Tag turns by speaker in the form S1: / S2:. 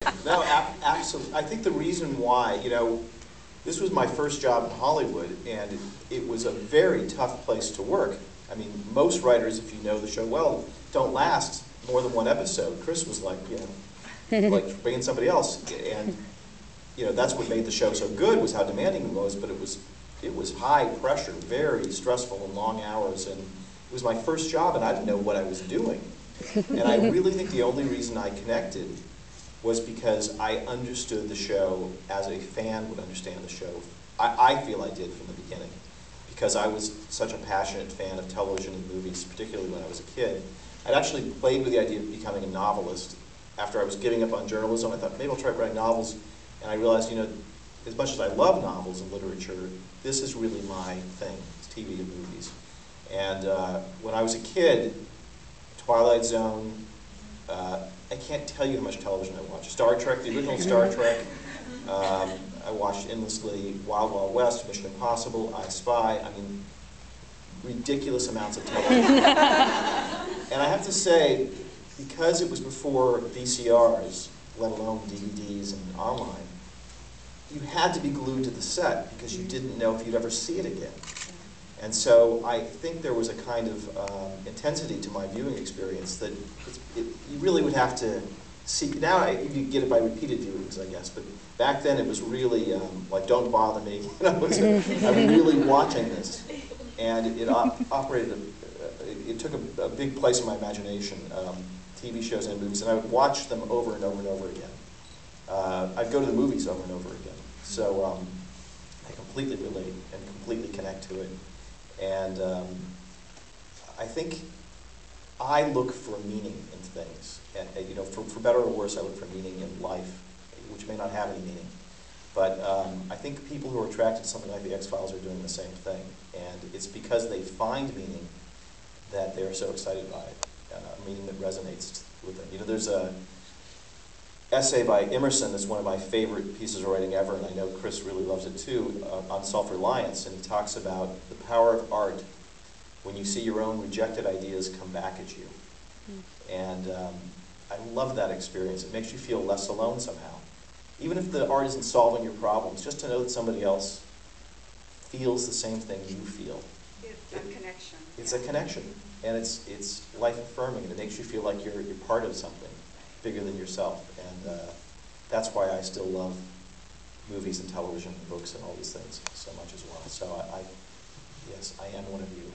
S1: No, absolutely. I think the reason why, this was my first job in Hollywood, and it was a very tough place to work. I mean, most writers, if you know the show well, don't last more than one episode. Chris was like, like bringing somebody else, and that's what made the show so good, was how demanding it was. But it was high pressure, very stressful, and long hours, and it was my first job, and I didn't know what I was doing. And I really think the only reason I connected was because I understood the show as a fan would understand the show. I feel I did from the beginning, because I was such a passionate fan of television and movies, particularly when I was a kid. I'd actually played with the idea of becoming a novelist. After I was giving up on journalism, I thought, maybe I'll try writing novels. And I realized, as much as I love novels and literature, this is really my thing. It's TV and movies. And when I was a kid, Twilight Zone, I can't tell you how much television I watched. Star Trek, the original Star Trek, I watched endlessly. Wild Wild West, Mission Impossible, I Spy. I mean, ridiculous amounts of television. And I have to say, because it was before VCRs, let alone DVDs and online, you had to be glued to the set because you didn't know if you'd ever see it again. And so I think there was a kind of intensity to my viewing experience that you really would have to see. Now you get it by repeated viewings, I guess, but back then it was really like, don't bother me. I'm really watching this. And it it took a big place in my imagination, TV shows and movies, and I would watch them over and over and over again. I'd go to the movies over and over again. So I completely relate and completely connect to it. And I think I look for meaning in things. And, for better or worse, I look for meaning in life, which may not have any meaning. But I think people who are attracted to something like The X-Files are doing the same thing. And it's because they find meaning that they're so excited by it, meaning that resonates with them. There's a essay by Emerson that's one of my favorite pieces of writing ever, and I know Chris really loves it too, on self-reliance, and he talks about the power of art when you see your own rejected ideas come back at you. And I love that experience. It makes you feel less alone somehow. Even if the art isn't solving your problems, just to know that somebody else feels the same thing you feel.
S2: It's a connection.
S1: It's a connection, and it's life-affirming, and it makes you feel like you're part of something bigger than yourself. And that's why I still love movies and television and books and all these things so much as well. So yes, I am one of you.